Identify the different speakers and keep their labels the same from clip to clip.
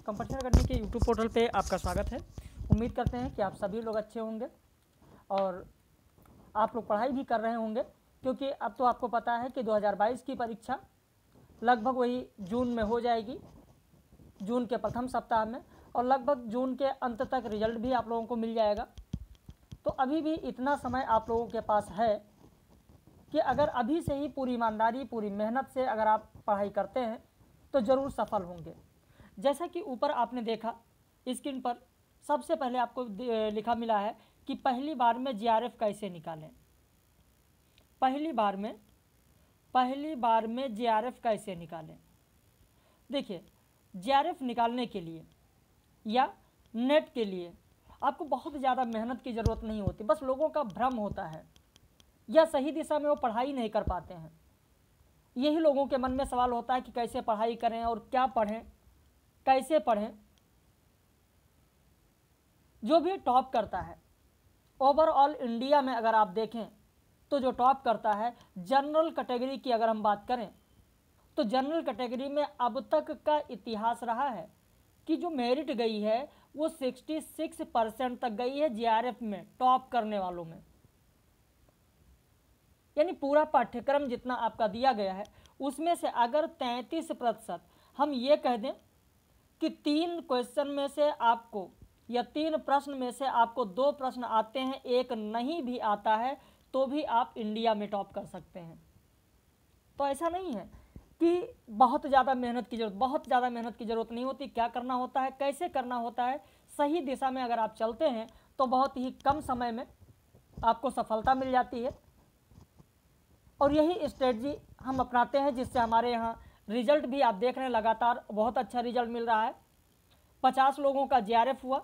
Speaker 1: Competition academy के YouTube portal पे आपका स्वागत है। उम्मीद करते हैं कि आप सभी लोग अच्छे होंगे और आप लोग पढ़ाई भी कर रहे होंगे, क्योंकि अब तो आपको पता है कि 2022 की परीक्षा लगभग वही जून में हो जाएगी, जून के प्रथम सप्ताह में, और लगभग जून के अंत तक रिजल्ट भी आप लोगों को मिल जाएगा। तो अभी भी इतना समय आप लोगों के पास है कि अगर अभी से ही पूरी ईमानदारी, पूरी मेहनत से अगर आप पढ़ाई करते हैं तो ज़रूर सफल होंगे। जैसा कि ऊपर आपने देखा स्क्रीन पर, सबसे पहले आपको लिखा मिला है कि पहली बार में जीआरएफ कैसे निकालें। पहली बार में जीआरएफ कैसे निकालें। देखिए, जीआरएफ निकालने के लिए या नेट के लिए आपको बहुत ज़्यादा मेहनत की ज़रूरत नहीं होती, बस लोगों का भ्रम होता है या सही दिशा में वो पढ़ाई नहीं कर पाते हैं। यही लोगों के मन में सवाल होता है कि कैसे पढ़ाई करें और क्या पढ़ें, कैसे पढ़ें। जो भी टॉप करता है ओवरऑल इंडिया में अगर आप देखें तो जो टॉप करता है जनरल कैटेगरी की अगर हम बात करें तो जनरल कैटेगरी में अब तक का इतिहास रहा है कि जो मेरिट गई है वो 66% तक गई है जीआरएफ में टॉप करने वालों में। यानी पूरा पाठ्यक्रम जितना आपका दिया गया है उसमें से अगर 33% हम ये कह दें कि 3 क्वेश्चन में से आपको या 3 प्रश्न में से आपको 2 प्रश्न आते हैं, एक नहीं भी आता है, तो भी आप इंडिया में टॉप कर सकते हैं। तो ऐसा नहीं है कि बहुत ज़्यादा मेहनत की ज़रूरत नहीं होती। क्या करना होता है, कैसे करना होता है, सही दिशा में अगर आप चलते हैं तो बहुत ही कम समय में आपको सफलता मिल जाती है। और यही स्ट्रेटजी हम अपनाते हैं, जिससे हमारे यहाँ रिजल्ट भी आप देख रहे हैं लगातार बहुत अच्छा रिजल्ट मिल रहा है। 50 लोगों का जीआरएफ हुआ,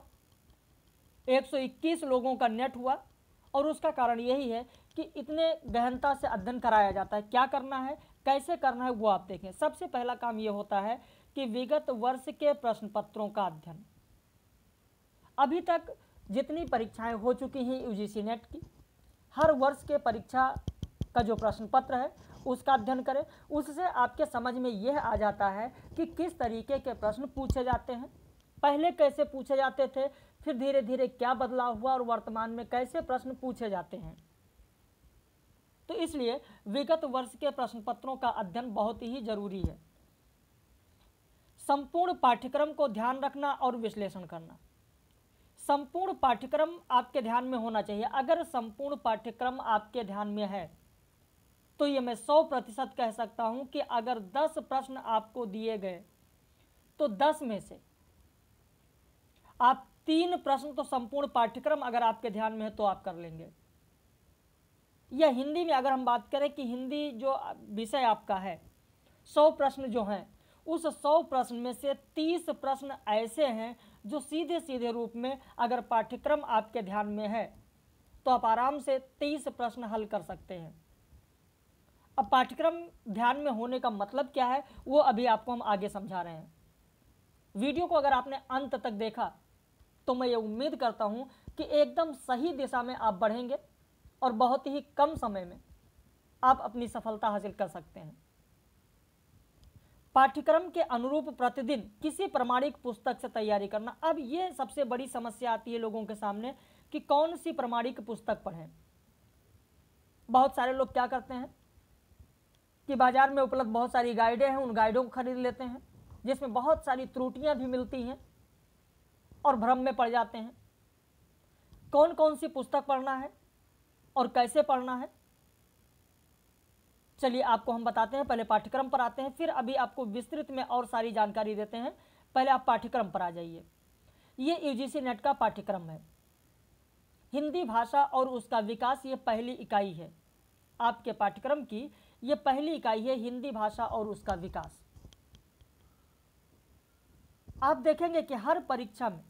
Speaker 1: 121 लोगों का नेट हुआ, और उसका कारण यही है कि इतने गहनता से अध्ययन कराया जाता है। क्या करना है, कैसे करना है, वो आप देखें। सबसे पहला काम ये होता है कि विगत वर्ष के प्रश्न पत्रों का अध्ययन। अभी तक जितनी परीक्षाएं हो चुकी हैं यूजीसी नेट की, हर वर्ष के परीक्षा का जो प्रश्न पत्र है उसका अध्ययन करें। उससे आपके समझ में यह आ जाता है कि किस तरीके के प्रश्न पूछे जाते हैं, पहले कैसे पूछे जाते थे, फिर धीरे धीरे क्या बदलाव हुआ और वर्तमान में कैसे प्रश्न पूछे जाते हैं। तो इसलिए विगत वर्ष के प्रश्न पत्रों का अध्ययन बहुत ही जरूरी है। संपूर्ण पाठ्यक्रम को ध्यान रखना और विश्लेषण करना। संपूर्ण पाठ्यक्रम आपके ध्यान में होना चाहिए। अगर संपूर्ण पाठ्यक्रम आपके ध्यान में है तो ये मैं 100% कह सकता हूं कि अगर 10 प्रश्न आपको दिए गए तो 10 में से आप 3 प्रश्न तो संपूर्ण पाठ्यक्रम अगर आपके ध्यान में है तो आप कर लेंगे। या हिंदी में अगर हम बात करें कि हिंदी जो विषय आपका है, 100 प्रश्न जो हैं, उस 100 प्रश्न में से 30 प्रश्न ऐसे हैं जो सीधे सीधे रूप में अगर पाठ्यक्रम आपके ध्यान में है तो आप आराम से 30 प्रश्न हल कर सकते हैं। अब पाठ्यक्रम ध्यान में होने का मतलब क्या है वो अभी आपको हम आगे समझा रहे हैं। वीडियो को अगर आपने अंत तक देखा तो मैं ये उम्मीद करता हूं कि एकदम सही दिशा में आप बढ़ेंगे और बहुत ही कम समय में आप अपनी सफलता हासिल कर सकते हैं। पाठ्यक्रम के अनुरूप प्रतिदिन किसी प्रमाणिक पुस्तक से तैयारी करना। अब ये सबसे बड़ी समस्या आती है लोगों के सामने कि कौन सी प्रमाणिक पुस्तक पढ़ें। बहुत सारे लोग क्या करते हैं कि बाजार में उपलब्ध बहुत सारी गाइडें हैं, उन गाइडों को खरीद लेते हैं जिसमें बहुत सारी त्रुटियां भी मिलती हैं और भ्रम में पड़ जाते हैं। कौन कौन सी पुस्तक पढ़ना है और कैसे पढ़ना है, चलिए आपको हम बताते हैं। पहले पाठ्यक्रम पर आते हैं, फिर अभी आपको विस्तृत में और सारी जानकारी देते हैं। पहले आप पाठ्यक्रम पर आ जाइए। ये यूजीसी नेट का पाठ्यक्रम है, हिंदी भाषा और उसका विकास। ये पहली इकाई है आपके पाठ्यक्रम की, ये पहली इकाई है हिंदी भाषा और उसका विकास। आप देखेंगे कि हर परीक्षा में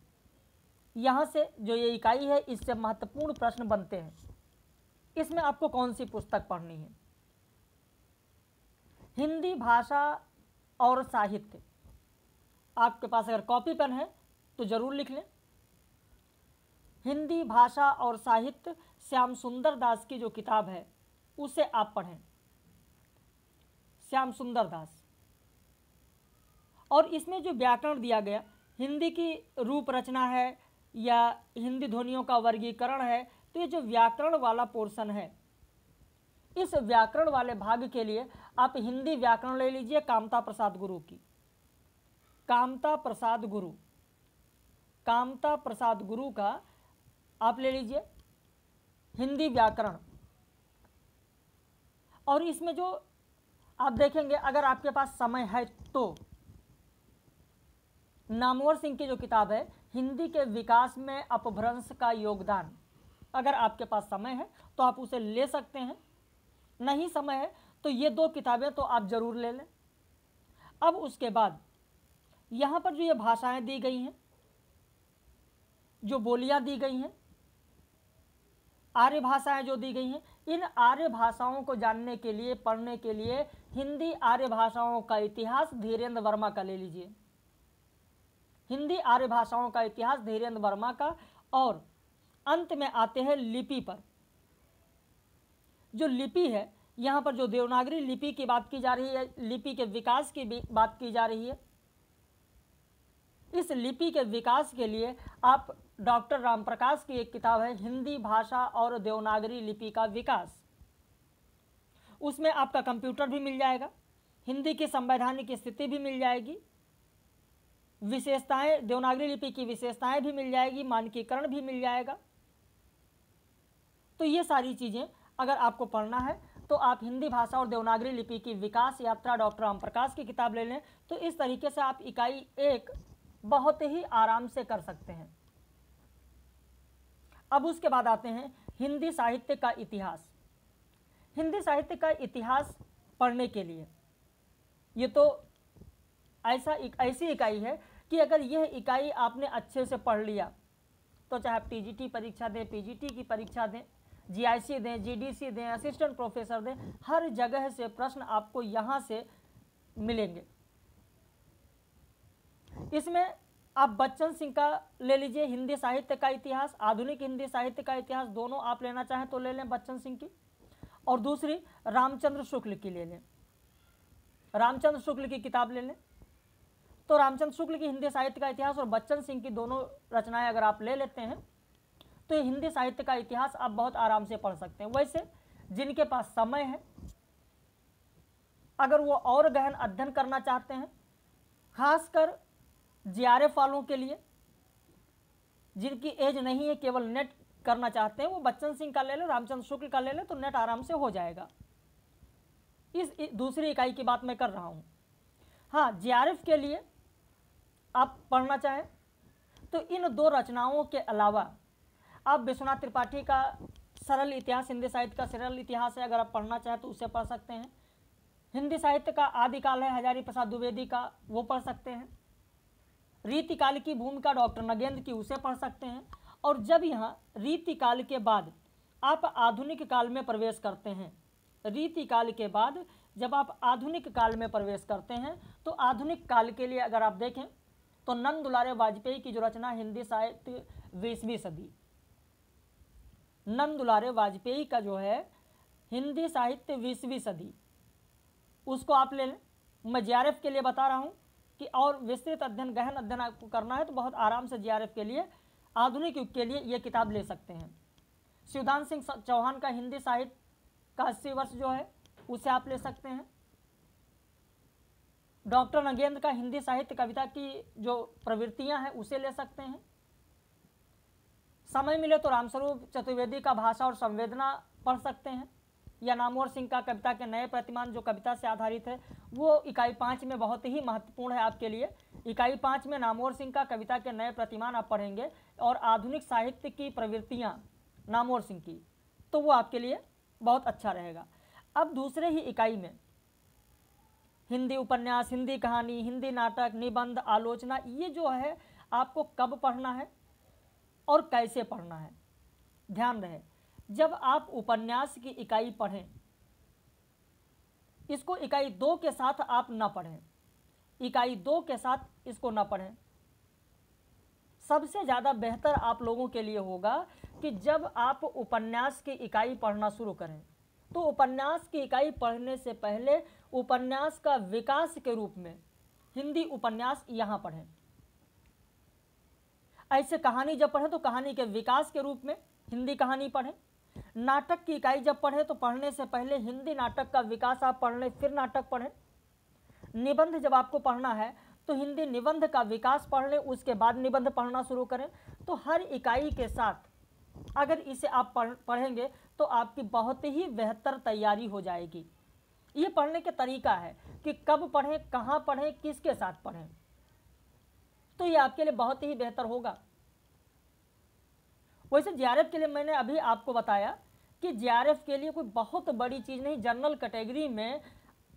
Speaker 1: यहां से जो ये इकाई है इससे महत्वपूर्ण प्रश्न बनते हैं। इसमें आपको कौन सी पुस्तक पढ़नी है। हिंदी भाषा और साहित्य, आपके पास अगर कॉपी पेन है तो जरूर लिख लें। हिंदी भाषा और साहित्य श्याम सुंदर दास की जो किताब है उसे आप पढ़ें, श्याम सुंदर दास। और इसमें जो व्याकरण दिया गया हिंदी की रूप रचना है या हिंदी ध्वनियों का वर्गीकरण है, तो ये जो व्याकरण वाला पोर्शन है, इस व्याकरण वाले भाग के लिए आप हिंदी व्याकरण ले लीजिए कामता प्रसाद गुरु की। कामता प्रसाद गुरु का आप ले लीजिए हिंदी व्याकरण। और इसमें जो आप देखेंगे, अगर आपके पास समय है तो नामवर सिंह की जो किताब है हिंदी के विकास में अपभ्रंश का योगदान, अगर आपके पास समय है तो आप उसे ले सकते हैं, नहीं समय है तो ये 2 किताबें तो आप जरूर ले लें। अब उसके बाद यहाँ पर जो ये भाषाएं दी गई हैं, जो बोलियां दी गई हैं, आर्य भाषाएं जो दी गई हैं, इन आर्य भाषाओं को जानने के लिए, पढ़ने के लिए हिंदी आर्य भाषाओं का इतिहास धीरेन्द्र वर्मा का ले लीजिए। हिंदी आर्य भाषाओं का इतिहास धीरेन्द्र वर्मा का। और अंत में आते हैं लिपि पर। जो लिपि है, यहाँ पर जो देवनागरी लिपि की बात की जा रही है, लिपि के विकास की बात की जा रही है। इस लिपि के विकास के लिए आप डॉक्टर रामप्रकाश की एक किताब है हिंदी भाषा और देवनागरी लिपि का विकास, उसमें आपका कंप्यूटर भी मिल जाएगा, हिंदी की संवैधानिक स्थिति भी मिल जाएगी, विशेषताएं, देवनागरी लिपि की विशेषताएं भी मिल जाएगी, मानकीकरण भी मिल जाएगा। तो ये सारी चीज़ें अगर आपको पढ़ना है तो आप हिंदी भाषा और देवनागरी लिपि की विकास यात्रा डॉक्टर रामप्रकाश की किताब ले लें। तो इस तरीके से आप इकाई 1 बहुत ही आराम से कर सकते हैं। अब उसके बाद आते हैं हिंदी साहित्य का इतिहास। हिंदी साहित्य का इतिहास पढ़ने के लिए ये तो ऐसी इकाई है कि अगर यह इकाई आपने अच्छे से पढ़ लिया तो चाहे आप टीजीटी परीक्षा दें, पीजीटी की परीक्षा दें, जीआईसी दें, जीडीसी दें, असिस्टेंट प्रोफेसर दें, हर जगह से प्रश्न आपको यहाँ से मिलेंगे। इसमें आप बच्चन सिंह का ले लीजिए हिंदी साहित्य का इतिहास, आधुनिक हिंदी साहित्य का इतिहास, दोनों आप लेना चाहें तो ले लें बच्चन सिंह की। और दूसरी रामचंद्र शुक्ल की ले लें, रामचंद्र शुक्ल की किताब ले लें। तो रामचंद्र शुक्ल की हिंदी साहित्य का इतिहास और बच्चन सिंह की दोनों रचनाएं अगर आप ले लेते हैं तो ये हिंदी साहित्य का इतिहास आप बहुत आराम से पढ़ सकते हैं। वैसे जिनके पास समय है, अगर वो और गहन अध्ययन करना चाहते हैं, खासकर जीआरएफ वालों के लिए, जिनकी एज नहीं है, केवल नेट करना चाहते हैं, वो बच्चन सिंह का ले लें, रामचंद्र शुक्ल का ले लें, तो नेट आराम से हो जाएगा। इस दूसरी इकाई की बात मैं कर रहा हूँ। हाँ, जीआरएफ के लिए आप पढ़ना चाहें तो इन 2 रचनाओं के अलावा आप विश्वनाथ त्रिपाठी का सरल इतिहास, हिंदी साहित्य का सरल इतिहास है, अगर आप पढ़ना चाहें तो उसे पढ़ सकते हैं। हिंदी साहित्य का आदिकाल है हजारी प्रसाद द्विवेदी का, वो पढ़ सकते हैं। रीतिकाल की भूमिका डॉक्टर नगेंद्र की, उसे पढ़ सकते हैं। और जब यहाँ रीतिकाल के बाद आप आधुनिक काल में प्रवेश करते हैं, रीतिकाल के बाद जब आप आधुनिक काल में प्रवेश करते हैं तो आधुनिक काल के लिए अगर आप देखें तो नंद दुलारे वाजपेयी की जो रचना हिंदी साहित्य 20वीं सदी, नंद दुलारे वाजपेयी का जो है हिंदी साहित्य 20वीं सदी, उसको आप ले लें। मैं जीआरएफ के लिए बता रहा हूँ कि और विस्तृत अध्ययन, गहन अध्ययन आपको करना है तो बहुत आराम से जीआरएफ के लिए, आधुनिक युग के लिए ये किताब ले सकते हैं। शिवदान सिंह चौहान का हिंदी साहित्य का 80 वर्ष जो है उसे आप ले सकते हैं। डॉक्टर नगेंद्र का हिंदी साहित्य कविता की जो प्रवृत्तियां हैं उसे ले सकते हैं। समय मिले तो रामस्वरूप चतुर्वेदी का भाषा और संवेदना पढ़ सकते हैं, या नामवर सिंह का कविता के नए प्रतिमान जो कविता से आधारित है, वो इकाई 5 में बहुत ही महत्वपूर्ण है आपके लिए। इकाई 5 में नामवर सिंह का कविता के नए प्रतिमान आप पढ़ेंगे और आधुनिक साहित्य की प्रवृत्तियां नामवर सिंह की, तो वो आपके लिए बहुत अच्छा रहेगा। अब दूसरे ही इकाई में हिंदी उपन्यास, हिंदी कहानी, हिंदी नाटक, निबंध, आलोचना, ये जो है आपको कब पढ़ना है और कैसे पढ़ना है। ध्यान रहे, जब आप उपन्यास की इकाई पढ़ें, इसको इकाई 2 के साथ आप ना पढ़ें, इकाई 2 के साथ इसको ना पढ़ें। सबसे ज़्यादा बेहतर आप लोगों के लिए होगा कि जब आप उपन्यास की इकाई पढ़ना शुरू करें तो उपन्यास की इकाई पढ़ने से पहले उपन्यास का विकास के रूप में हिंदी उपन्यास यहाँ पढ़ें। ऐसे कहानी जब पढ़ें तो कहानी के विकास के रूप में हिंदी कहानी पढ़ें। नाटक की इकाई जब पढ़ें तो पढ़ने से पहले हिंदी नाटक का विकास आप पढ़ लें, फिर नाटक पढ़ें। निबंध जब आपको पढ़ना है तो हिंदी निबंध का विकास पढ़ लें, उसके बाद निबंध पढ़ना शुरू करें। तो हर इकाई के साथ अगर इसे आप पढ़ेंगे तो आपकी बहुत ही बेहतर तैयारी हो जाएगी। ये पढ़ने के तरीका है कि कब पढ़ें, कहाँ पढ़ें, किसके साथ पढ़ें, तो ये आपके लिए बहुत ही बेहतर होगा। वैसे जेआरएफ के लिए मैंने अभी आपको बताया कि जेआरएफ के लिए कोई बहुत बड़ी चीज़ नहीं। जनरल कैटेगरी में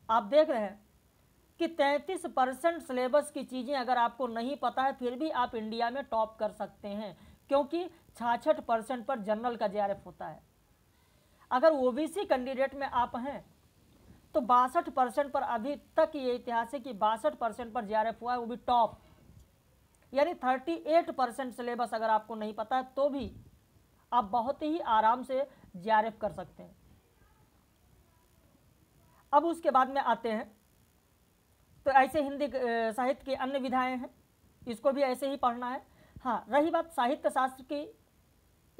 Speaker 1: आप देख रहे हैं कि 33% सिलेबस की चीज़ें अगर आपको नहीं पता है फिर भी आप इंडिया में टॉप कर सकते हैं, क्योंकि 66% पर जनरल का जेआरएफ होता है। अगर ओबीसी कैंडिडेट में आप हैं तो 62% पर अभी तक ये इतिहास है कि 62% पर जेआरएफ हुआ है, वो भी टॉप। यानी 38% सिलेबस अगर आपको नहीं पता है तो भी आप बहुत ही आराम से जेआरएफ कर सकते हैं। अब उसके बाद में आते हैं तो ऐसे हिंदी साहित्य की अन्य विधाएं हैं, इसको भी ऐसे ही पढ़ना है। हाँ, रही बात साहित्य शास्त्र की,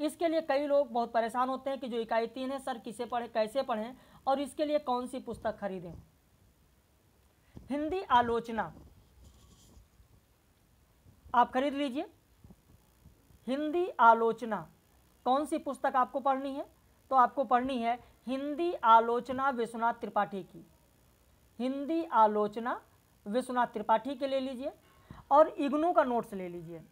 Speaker 1: इसके लिए कई लोग बहुत परेशान होते हैं कि जो इकाई 3 है सर किसे पढ़ें, कैसे पढ़ें और इसके लिए कौन सी पुस्तक खरीदें। हिंदी आलोचना आप खरीद लीजिए। हिंदी आलोचना कौन सी पुस्तक आपको पढ़नी है, तो आपको पढ़नी है हिंदी आलोचना विश्वनाथ त्रिपाठी की। हिंदी आलोचना विश्वनाथ त्रिपाठी के ले लीजिए और इग्नू का नोट्स ले लीजिए।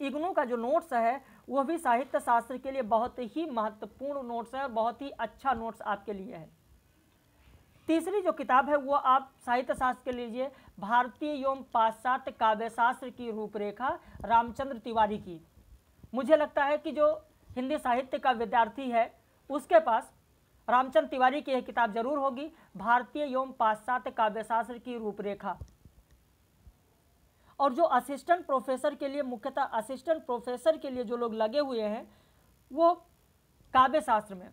Speaker 1: इग्नू का जो नोट्स है वह भी साहित्य शास्त्र के लिए बहुत ही महत्वपूर्ण नोट्स है और बहुत ही अच्छा नोट्स आपके लिए है। तीसरी जो किताब है वो आप साहित्य शास्त्र के लीजिए, भारतीय एवं पाश्चात्य काव्य शास्त्र की रूपरेखा, रामचंद्र तिवारी की। मुझे लगता है कि जो हिंदी साहित्य का विद्यार्थी है उसके पास रामचंद्र तिवारी की यह किताब जरूर होगी, भारतीय एवं पाश्चात्य काव्य शास्त्र की रूपरेखा। और जो असिस्टेंट प्रोफेसर के लिए, मुख्यतः असिस्टेंट प्रोफेसर के लिए जो लोग लगे हुए हैं वो काव्य शास्त्र में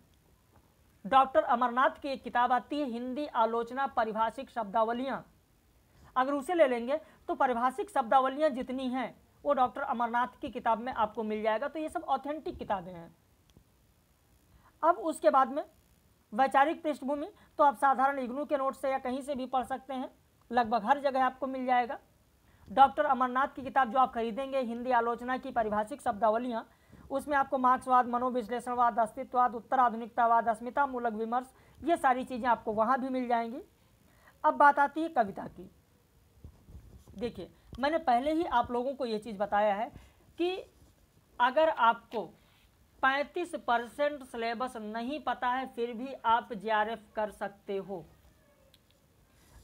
Speaker 1: डॉक्टर अमरनाथ की एक किताब आती है हिंदी आलोचना परिभाषिक शब्दावलियां। अगर उसे ले लेंगे तो परिभाषिक शब्दावलियां जितनी हैं वो डॉक्टर अमरनाथ की किताब में आपको मिल जाएगा। तो ये सब ऑथेंटिक किताबें हैं। अब उसके बाद में वैचारिक पृष्ठभूमि तो आप साधारण इग्नू के नोट से या कहीं से भी पढ़ सकते हैं, लगभग हर जगह आपको मिल जाएगा। डॉक्टर अमरनाथ की किताब जो आप खरीदेंगे हिंदी आलोचना की परिभाषिक शब्दावलियां, उसमें आपको मार्क्सवाद, मनोविश्लेषणवाद, अस्तित्ववाद, उत्तराधुनिकतावाद, अस्मितामूलक विमर्श, ये सारी चीज़ें आपको वहाँ भी मिल जाएंगी। अब बात आती है कविता की। देखिए, मैंने पहले ही आप लोगों को ये चीज़ बताया है कि अगर आपको 35% सिलेबस नहीं पता है फिर भी आप जेआरएफ कर सकते हो।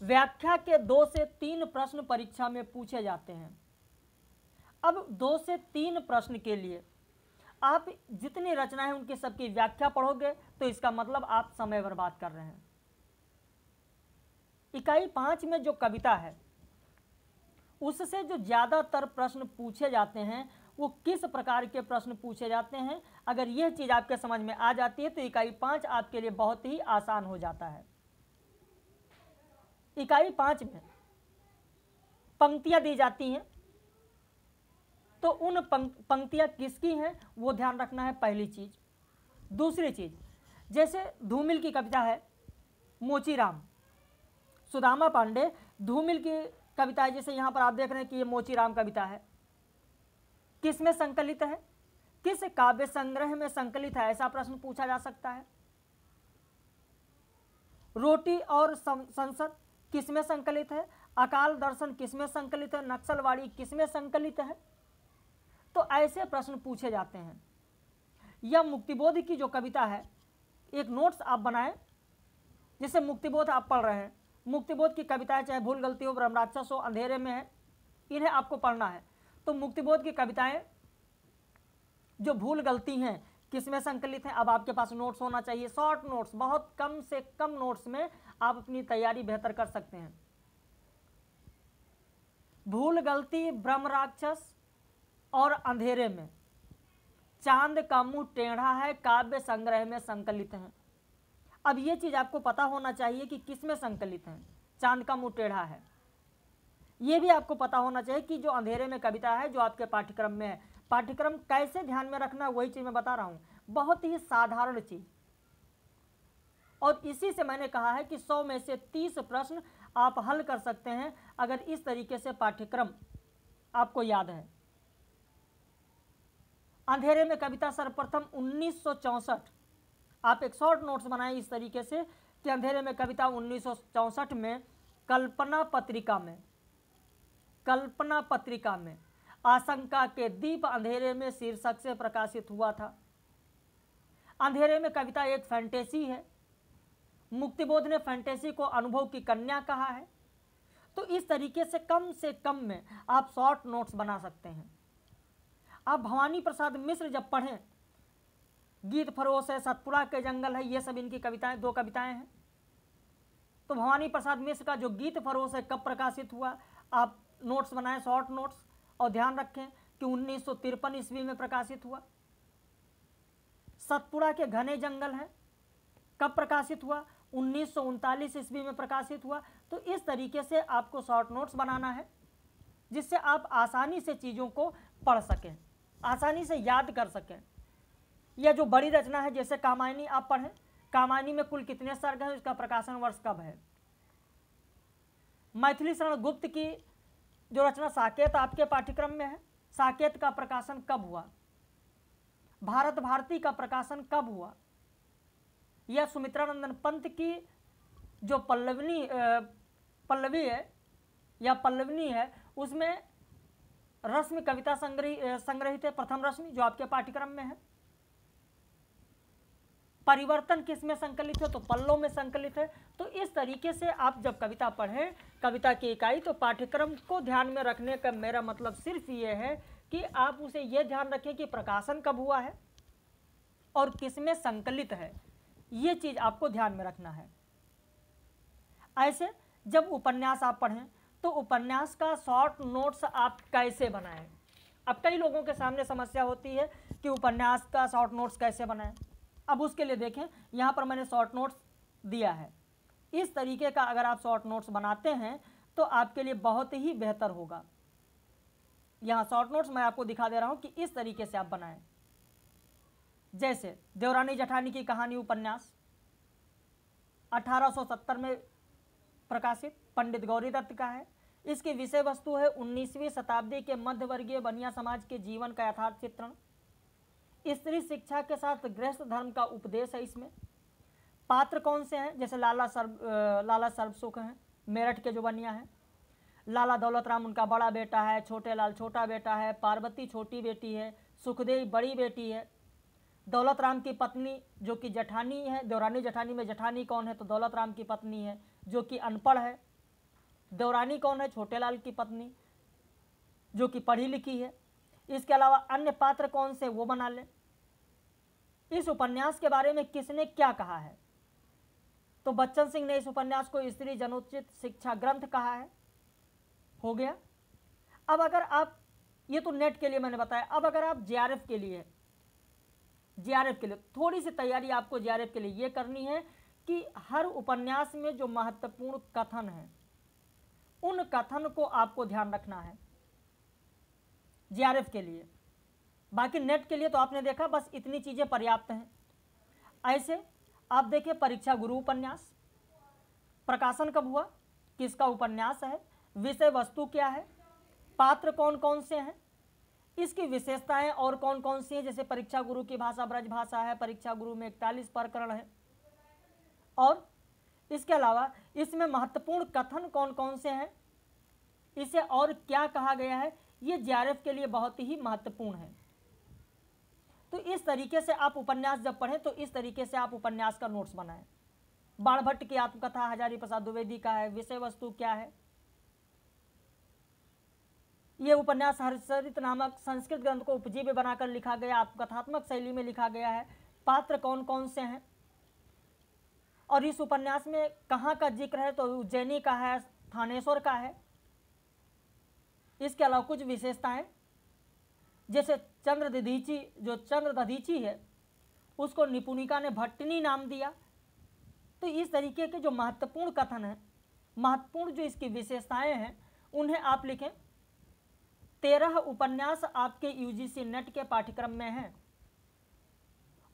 Speaker 1: व्याख्या के 2 से 3 प्रश्न परीक्षा में पूछे जाते हैं। अब 2 से 3 प्रश्न के लिए आप जितनी रचना है उनकी सबकी व्याख्या पढ़ोगे तो इसका मतलब आप समय बर्बाद कर रहे हैं। इकाई 5 में जो कविता है उससे जो ज़्यादातर प्रश्न पूछे जाते हैं वो किस प्रकार के प्रश्न पूछे जाते हैं, अगर यह चीज़ आपके समझ में आ जाती है तो इकाई 5 आपके लिए बहुत ही आसान हो जाता है। इकाई 5 में पंक्तियां दी जाती हैं, तो उन पंक्तियां किसकी हैं वो ध्यान रखना है, पहली चीज़। दूसरी चीज़, जैसे धूमिल की कविता है मोचीराम, सुदामा पांडे धूमिल की कविता है, जैसे यहाँ पर आप देख रहे हैं कि ये मोचीराम कविता है, किस में संकलित है, किस काव्य संग्रह में संकलित है, ऐसा प्रश्न पूछा जा सकता है। रोटी और संसद किस में संकलित है, अकाल दर्शन किस में संकलित है, नक्सलवाड़ी किस में संकलित है, तो ऐसे प्रश्न पूछे जाते हैं। या मुक्तिबोध की जो कविता है, एक नोट्स आप बनाएं, जैसे मुक्तिबोध आप पढ़ रहे हैं, मुक्तिबोध की कविताएं चाहे भूल गलती हो, ब्रह्मराक्षस हो, अंधेरे में है, इन्हें आपको पढ़ना है। तो मुक्तिबोध की कविताएं जो भूल गलती हैं किस में संकलित हैं, अब आपके पास नोट्स होना चाहिए, शॉर्ट नोट्स, बहुत कम से कम नोट्स में आप अपनी तैयारी बेहतर कर सकते हैं। भूल गलती, ब्रह्मराक्षस और अंधेरे में, चांद का मुंह टेढ़ा है काव्य संग्रह में संकलित हैं। अब ये चीज आपको पता होना चाहिए कि किस में संकलित हैं। चांद का मुंह टेढ़ा है, ये भी आपको पता होना चाहिए कि जो अंधेरे में कविता है जो आपके पाठ्यक्रम में है, पाठ्यक्रम कैसे ध्यान में रखना, वही चीज़ मैं बता रहा हूँ, बहुत ही साधारण चीज़। और इसी से मैंने कहा है कि 100 में से 30 प्रश्न आप हल कर सकते हैं अगर इस तरीके से पाठ्यक्रम आपको याद है। अंधेरे में कविता सर्वप्रथम 1964, आप एक शॉर्ट नोट्स बनाएं इस तरीके से कि अंधेरे में कविता 1964 में कल्पना पत्रिका में आशंका के दीप अंधेरे में शीर्षक से प्रकाशित हुआ था। अंधेरे में कविता एक फैंटेसी है, मुक्तिबोध ने फैंटेसी को अनुभव की कन्या कहा है। तो इस तरीके से कम में आप शॉर्ट नोट्स बना सकते हैं। आप भवानी प्रसाद मिश्र जब पढ़ें, गीत फरोश है, सतपुड़ा के जंगल है, ये सब इनकी कविताएं, 2 कविताएं हैं। तो भवानी प्रसाद मिश्र का जो गीत फरोश है कब प्रकाशित हुआ, आप नोट्स बनाएं, शॉर्ट नोट्स, और ध्यान रखें कि 1953 ईस्वी में प्रकाशित हुआ। सतपुड़ा के घने जंगल हैं, कब प्रकाशित हुआ, 1939 ईस्वी में प्रकाशित हुआ। तो इस तरीके से आपको शॉर्ट नोट्स बनाना है जिससे आप आसानी से चीज़ों को पढ़ सकें, आसानी से याद कर सकें। यह जो बड़ी रचना है जैसे कामायनी आप पढ़ें, कामायनी में कुल कितने सर्ग हैं, इसका प्रकाशन वर्ष कब है। मैथिली शरण गुप्त की जो रचना साकेत आपके पाठ्यक्रम में है, साकेत का प्रकाशन कब हुआ, भारत भारती का प्रकाशन कब हुआ। यह सुमित्रानंदन पंत की जो पल्लवनी है उसमें रश्मि कविता संग्रहित है, प्रथम रश्मि जो आपके पाठ्यक्रम में है। परिवर्तन किस में संकलित है, तो पल्लव में संकलित है। तो इस तरीके से आप जब कविता पढ़ें, कविता की इकाई, तो पाठ्यक्रम को ध्यान में रखने का मेरा मतलब सिर्फ ये है कि आप उसे ये ध्यान रखें कि प्रकाशन कब हुआ है और किस में संकलित है, ये चीज़ आपको ध्यान में रखना है। ऐसे जब उपन्यास आप पढ़ें तो उपन्यास का शॉर्ट नोट्स आप कैसे बनाएं। अब कई लोगों के सामने समस्या होती है कि उपन्यास का शॉर्ट नोट्स कैसे बनाएं। अब उसके लिए देखें, यहाँ पर मैंने शॉर्ट नोट्स दिया है। इस तरीके का अगर आप शॉर्ट नोट्स बनाते हैं तो आपके लिए बहुत ही बेहतर होगा। यहाँ शॉर्ट नोट्स मैं आपको दिखा दे रहा हूँ कि इस तरीके से आप बनाएं। जैसे देवरानी जेठानी की कहानी उपन्यास 1870 में प्रकाशित, पंडित गौरी दत्त का है। इसकी विषय वस्तु है 19वीं शताब्दी के मध्यवर्गीय बनिया समाज के जीवन का यथार्थ चित्रण। स्त्री शिक्षा के साथ गृहस्थ धर्म का उपदेश है इसमें। पात्र कौन से हैं, जैसे लाला सर्वसुख हैं, मेरठ के जो बनिया हैं। लाला दौलत राम उनका बड़ा बेटा है, छोटे लाल छोटा बेटा है, पार्वती छोटी बेटी है, सुखदेवी बड़ी बेटी है। दौलत राम की पत्नी जो कि जेठानी है, देवरानी जेठानी में जेठानी कौन है, तो दौलत राम की पत्नी है जो कि अनपढ़ है। देवरानी कौन है, छोटे लाल की पत्नी जो कि पढ़ी लिखी है। इसके अलावा अन्य पात्र कौन से, वो बना लें। इस उपन्यास के बारे में किसने क्या कहा है, तो बच्चन सिंह ने इस उपन्यास को स्त्री जनोचित शिक्षा ग्रंथ कहा है। हो गया। अब अगर आप, ये तो नेट के लिए मैंने बताया, अब अगर आप जेआरएफ के लिए थोड़ी सी तैयारी आपको जेआरएफ के लिए ये करनी है कि हर उपन्यास में जो महत्वपूर्ण कथन है उन कथन को आपको ध्यान रखना है जेआरएफ के लिए। बाकी नेट के लिए तो आपने देखा, बस इतनी चीज़ें पर्याप्त हैं। ऐसे आप देखिए, परीक्षा गुरु उपन्यास प्रकाशन कब हुआ, किसका उपन्यास है, विषय वस्तु क्या है, पात्र कौन कौन से हैं, इसकी विशेषताएं और कौन कौन सी हैं। जैसे परीक्षा गुरु की भाषा ब्रज भाषा है, परीक्षा गुरु में 41 प्रकरण है। और इसके अलावा इसमें महत्वपूर्ण कथन कौन कौन से हैं, इसे और क्या कहा गया है, ये जेआरएफ के लिए बहुत ही महत्वपूर्ण है। तो इस तरीके से आप उपन्यास जब पढ़ें तो इस तरीके से आप उपन्यास का नोट्स बनाएं। बाणभट्ट की आत्मकथा हजारी प्रसाद द्विवेदी का है, विषय वस्तु क्या है। ये उपन्यास हर्षचरित नामक संस्कृत ग्रंथ को उपजीव्य बनाकर लिखा गया, आत्मकथात्मक शैली में लिखा गया है। पात्र कौन कौन से हैं और इस उपन्यास में कहाँ का जिक्र है, तो उज्जैनी का है, थानेश्वर का है। इसके अलावा कुछ विशेषताएं, जैसे चंद्र दधीची है उसको निपुणिका ने भट्टिनी नाम दिया। तो इस तरीके के जो महत्वपूर्ण कथन है, महत्वपूर्ण जो इसकी विशेषताएं हैं, उन्हें आप लिखें। 13 उपन्यास आपके यूजीसी नेट के पाठ्यक्रम में हैं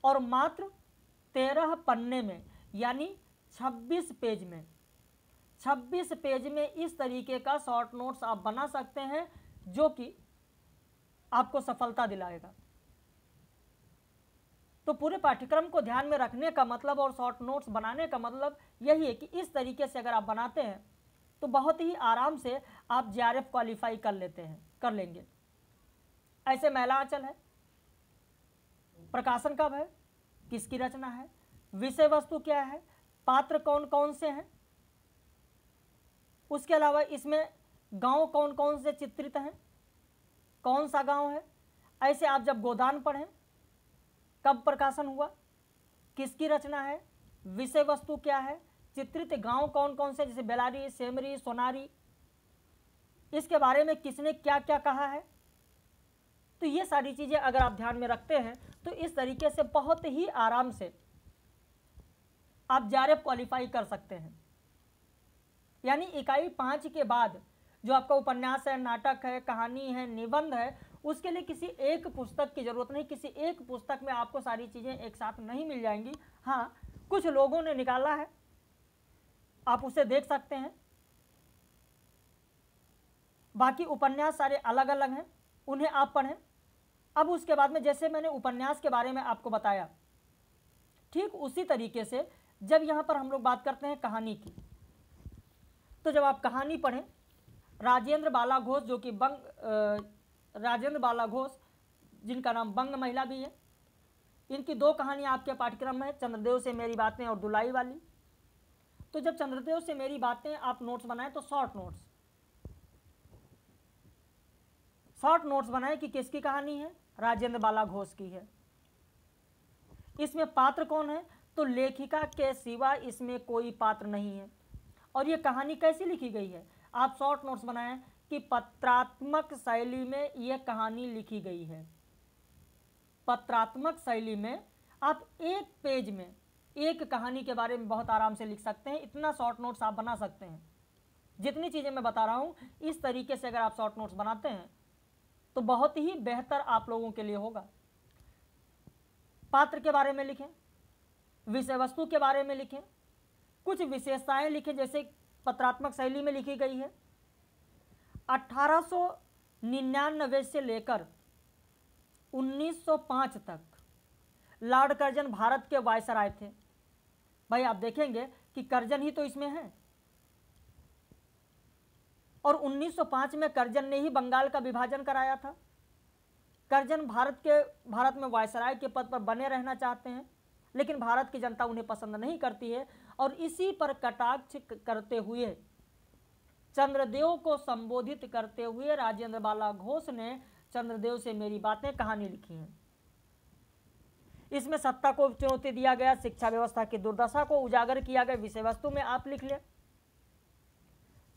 Speaker 1: और मात्र 13 पन्ने में यानी 26 पेज में 26 पेज में इस तरीके का शॉर्ट नोट्स आप बना सकते हैं जो कि आपको सफलता दिलाएगा। तो पूरे पाठ्यक्रम को ध्यान में रखने का मतलब और शॉर्ट नोट्स बनाने का मतलब यही है कि इस तरीके से अगर आप बनाते हैं तो बहुत ही आराम से आप जेआरएफ क्वालिफाई कर लेंगे। ऐसे महिला आंचल है, प्रकाशन कब है, किसकी रचना है, विषय वस्तु क्या है, पात्र कौन कौन से हैं, उसके अलावा इसमें गांव कौन कौन से चित्रित हैं, कौन सा गांव है। ऐसे आप जब गोदान पढ़ें, कब प्रकाशन हुआ, किसकी रचना है, विषय वस्तु क्या है, चित्रित गांव कौन कौन से, जैसे बेलारी, सेमरी, सोनारी, इसके बारे में किसने क्या क्या कहा है। तो ये सारी चीजें अगर आप ध्यान में रखते हैं तो इस तरीके से बहुत ही आराम से आप जेआरएफ क्वालिफाई कर सकते हैं। यानी इकाई 5 के बाद जो आपका उपन्यास है, नाटक है, कहानी है, निबंध है, उसके लिए किसी एक पुस्तक की जरूरत नहीं। किसी एक पुस्तक में आपको सारी चीजें एक साथ नहीं मिल जाएंगी। हाँ, कुछ लोगों ने निकाला है, आप उसे देख सकते हैं। बाकी उपन्यास सारे अलग अलग हैं, उन्हें आप पढ़ें। अब उसके बाद में जैसे मैंने उपन्यास के बारे में आपको बताया, ठीक उसी तरीके से जब यहां पर हम लोग बात करते हैं कहानी की, तो जब आप कहानी पढ़ें, राजेंद्र बाला घोष, जो कि राजेंद्र बाला घोष जिनका नाम बंग महिला भी है, इनकी 2 कहानियां आपके पाठ्यक्रम में है, चंद्रदेव से मेरी बातें और दुलाई वाली। तो जब चंद्रदेव से मेरी बातें आप नोट्स बनाएं तो शॉर्ट नोट्स बनाएं कि किसकी कहानी है, राजेंद्र बाला घोष की है। इसमें पात्र कौन है, तो लेखिका के सिवा इसमें कोई पात्र नहीं है। और ये कहानी कैसी लिखी गई है, आप शॉर्ट नोट्स बनाएं कि पत्रात्मक शैली में यह कहानी लिखी गई है। पत्रात्मक शैली में आप एक पेज में एक कहानी के बारे में बहुत आराम से लिख सकते हैं। इतना शॉर्ट नोट्स आप बना सकते हैं। जितनी चीजें मैं बता रहा हूं, इस तरीके से अगर आप शॉर्ट नोट्स बनाते हैं तो बहुत ही बेहतर आप लोगों के लिए होगा। पात्र के बारे में लिखें, विषय वस्तु के बारे में लिखें, कुछ विशेषताएं लिखें जैसे पत्रात्मक शैली में लिखी गई है। 1899 से लेकर 1905 तक लॉर्ड कर्जन भारत के वायसराय थे। भाई आप देखेंगे कि कर्जन ही तो इसमें है, और 1905 में कर्जन ने ही बंगाल का विभाजन कराया था। कर्जन भारत में वायसराय के पद पर बने रहना चाहते हैं, लेकिन भारत की जनता उन्हें पसंद नहीं करती है। और इसी पर कटाक्ष करते हुए, चंद्रदेव को संबोधित करते हुए राजेंद्र बाला घोष ने चंद्रदेव से मेरी बातें कहानी लिखी है। इसमें सत्ता को चुनौती दिया गया, शिक्षा व्यवस्था की दुर्दशा को उजागर किया गया। विषय वस्तु में आप लिख ले,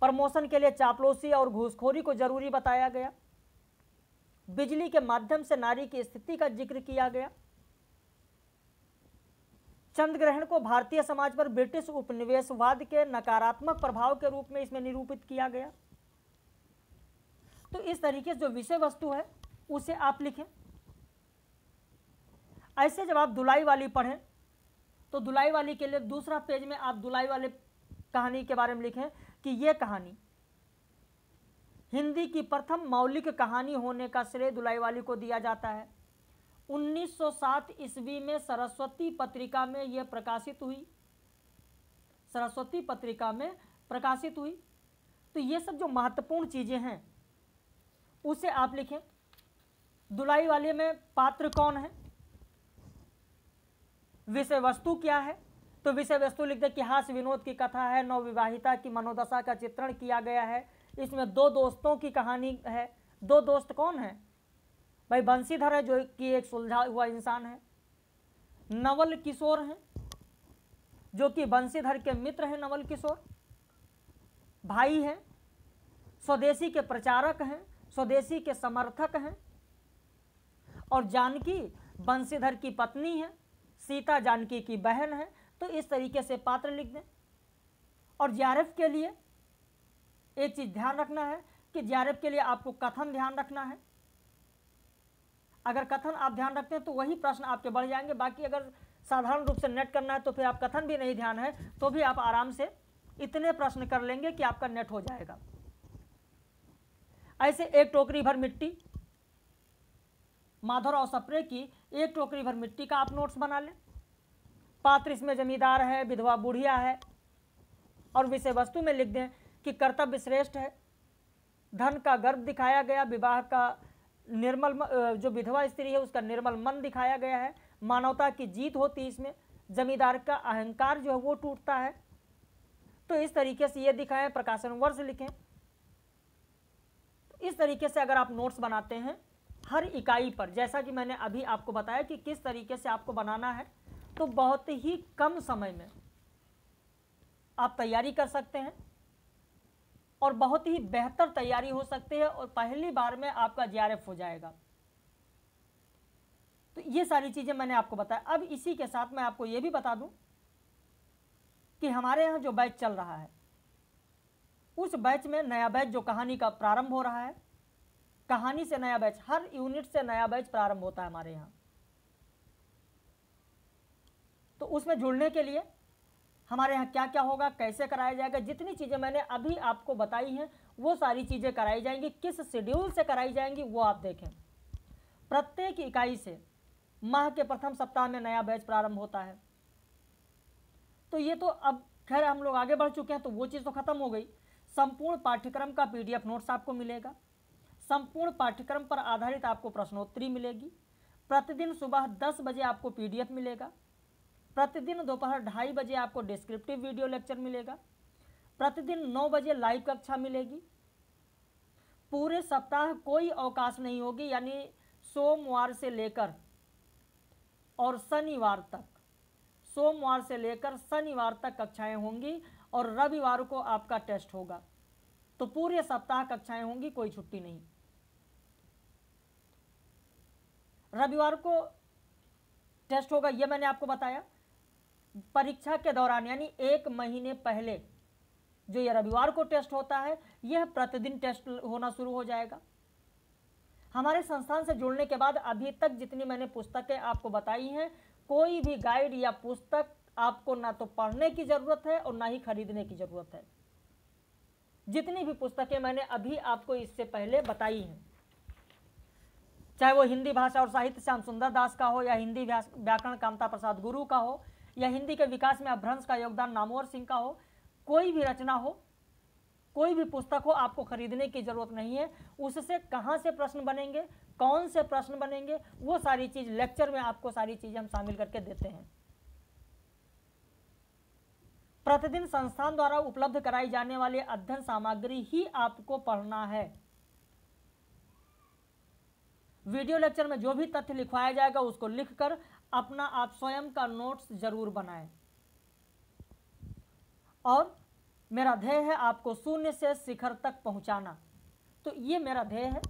Speaker 1: प्रमोशन के लिए चापलूसी और घूसखोरी को जरूरी बताया गया। बिजली के माध्यम से नारी की स्थिति का जिक्र किया गया। चंद्र ग्रहण को भारतीय समाज पर ब्रिटिश उपनिवेशवाद के नकारात्मक प्रभाव के रूप में इसमें निरूपित किया गया। तो इस तरीके से जो विषय वस्तु है उसे आप लिखें। ऐसे जब आप दुलाई वाली पढ़ें तो दुलाई वाली के लिए दूसरा पेज में आप दुलाई वाले कहानी के बारे में लिखें कि यह कहानी हिंदी की प्रथम मौलिक कहानी होने का श्रेय दुलाई वाली को दिया जाता है। 1907 ईस्वी में सरस्वती पत्रिका में यह प्रकाशित हुई। सरस्वती पत्रिका में प्रकाशित हुई। तो ये सब जो महत्वपूर्ण चीजें हैं उसे आप लिखें। दुलाई वाले में पात्र कौन है, विषय वस्तु क्या है, तो विषय वस्तु लिख दे कि हास्य विनोद की कथा है, नवविवाहिता की मनोदशा का चित्रण किया गया है। इसमें 2 दोस्तों की कहानी है। 2 दोस्त कौन है, भाई बंशीधर है जो कि एक सुलझा हुआ इंसान है, नवल किशोर हैं जो कि बंशीधर के मित्र हैं, नवल किशोर भाई हैं, स्वदेशी के प्रचारक हैं, स्वदेशी के समर्थक हैं, और जानकी बंशीधर की पत्नी है, सीता जानकी की बहन है। तो इस तरीके से पात्र लिख दें। और जेआरएफ के लिए एक चीज ध्यान रखना है कि जेआरएफ के लिए आपको कथन ध्यान रखना है। अगर कथन आप ध्यान रखते हैं तो वही प्रश्न आपके बढ़ जाएंगे। बाकी अगर साधारण रूप से नेट करना है तो फिर आप कथन भी नहीं ध्यान है तो भी आप आराम से इतने प्रश्न कर लेंगे कि आपका नेट हो जाएगा। ऐसे एक टोकरी भर मिट्टी, माधव और सप्रे की एक टोकरी भर मिट्टी का आप नोट्स बना लें। पात्र इसमें जमींदार है, विधवा बुढ़िया है, और विषय वस्तु में लिख दें कि कर्तव्य श्रेष्ठ है, धन का गर्व दिखाया गया, विवाह का निर्मल, जो विधवा स्त्री है उसका निर्मल मन दिखाया गया है, मानवता की जीत होती है इसमें, जमींदार का अहंकार जो है वो टूटता है। तो इस तरीके से ये दिखाएं, प्रकाशन वर्ष लिखें। इस तरीके से अगर आप नोट्स बनाते हैं हर इकाई पर, जैसा कि मैंने अभी आपको बताया कि किस तरीके से आपको बनाना है, तो बहुत ही कम समय में आप तैयारी कर सकते हैं और बहुत ही बेहतर तैयारी हो सकती है और पहली बार में आपका जेआरएफ हो जाएगा। तो ये सारी चीजें मैंने आपको बताया। अब इसी के साथ मैं आपको ये भी बता दूं कि हमारे यहाँ जो बैच चल रहा है उस बैच में नया बैच जो कहानी का प्रारंभ हो रहा है, कहानी से नया बैच, हर यूनिट से नया बैच प्रारंभ होता है हमारे यहाँ। तो उसमें जुड़ने के लिए हमारे यहाँ क्या क्या होगा, कैसे कराया जाएगा, जितनी चीज़ें मैंने अभी आपको बताई हैं वो सारी चीज़ें कराई जाएंगी। किस शेड्यूल से कराई जाएंगी वो आप देखें। प्रत्येक इकाई से माह के प्रथम सप्ताह में नया बैच प्रारंभ होता है। तो ये तो अब खैर हम लोग आगे बढ़ चुके हैं तो वो चीज़ तो खत्म हो गई। संपूर्ण पाठ्यक्रम का PDF नोट्स आपको मिलेगा, संपूर्ण पाठ्यक्रम पर आधारित आपको प्रश्नोत्तरी मिलेगी, प्रतिदिन सुबह 10 बजे आपको PDF मिलेगा, प्रतिदिन दोपहर 2:30 बजे आपको डिस्क्रिप्टिव वीडियो लेक्चर मिलेगा, प्रतिदिन 9 बजे लाइव कक्षा मिलेगी। पूरे सप्ताह कोई अवकाश नहीं होगी, यानी सोमवार से लेकर और शनिवार तक, सोमवार से लेकर शनिवार तक कक्षाएं होंगी और रविवार को आपका टेस्ट होगा। तो पूरे सप्ताह कक्षाएं होंगी, कोई छुट्टी नहीं। रविवार को टेस्ट होगा, यह मैंने आपको बताया। परीक्षा के दौरान यानी 1 महीने पहले जो ये रविवार को टेस्ट होता है, यह प्रतिदिन टेस्ट होना शुरू हो जाएगा। हमारे संस्थान से जुड़ने के बाद अभी तक जितनी मैंने पुस्तकें आपको बताई हैं, कोई भी गाइड या पुस्तक आपको ना तो पढ़ने की ज़रूरत है और ना ही खरीदने की ज़रूरत है। जितनी भी पुस्तकें मैंने अभी आपको इससे पहले बताई हैं, चाहे वो हिंदी भाषा और साहित्य श्याम सुंदर दास का हो, या हिंदी व्याकरण कामता प्रसाद गुरु का हो, या हिंदी के विकास में अपभ्रंश का योगदान नामवर सिंह का हो, कोई भी रचना हो, कोई भी पुस्तक हो, आपको खरीदने की जरूरत नहीं है। उससे कहाँ से प्रश्न बनेंगे, कौन से प्रश्न बनेंगे, वो सारी चीज लेक्चर में आपको सारी चीजें हम शामिल करके देते हैं। प्रतिदिन संस्थान द्वारा उपलब्ध कराई जाने वाली अध्ययन सामग्री ही आपको पढ़ना है। वीडियो लेक्चर में जो भी तथ्य लिखवाया जाएगा उसको लिखकर अपना आप स्वयं का नोट्स जरूर बनाएं। और मेरा ध्येय है आपको शून्य से शिखर तक पहुंचाना। तो ये मेरा ध्येय है।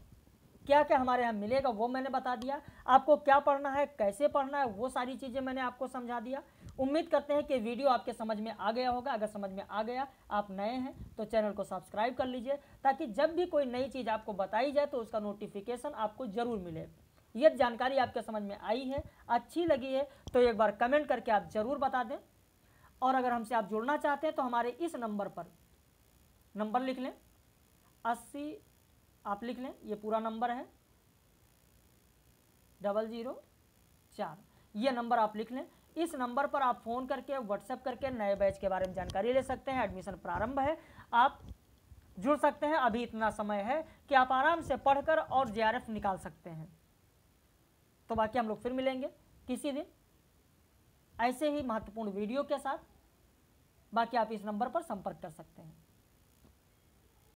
Speaker 1: क्या क्या हमारे यहाँ मिलेगा वो मैंने बता दिया, आपको क्या पढ़ना है, कैसे पढ़ना है, वो सारी चीज़ें मैंने आपको समझा दिया। उम्मीद करते हैं कि वीडियो आपके समझ में आ गया होगा। अगर समझ में आ गया, आप नए हैं तो चैनल को सब्सक्राइब कर लीजिए, ताकि जब भी कोई नई चीज़ आपको बताई जाए तो उसका नोटिफिकेशन आपको ज़रूर मिले। यह जानकारी आपके समझ में आई है, अच्छी लगी है तो एक बार कमेंट करके आप ज़रूर बता दें। और अगर हमसे आप जुड़ना चाहते हैं तो हमारे इस नंबर पर, नंबर लिख लें 80, आप लिख लें, ये पूरा नंबर है 004, ये नंबर आप लिख लें। इस नंबर पर आप फ़ोन करके, व्हाट्सएप करके नए बैच के बारे में जानकारी ले सकते हैं। एडमिशन प्रारंभ है, आप जुड़ सकते हैं। अभी इतना समय है कि आप आराम से पढ़कर और जेआरएफ निकाल सकते हैं। तो बाकी हम लोग फिर मिलेंगे किसी दिन ऐसे ही महत्वपूर्ण वीडियो के साथ। बाकी आप इस नंबर पर संपर्क कर सकते हैं।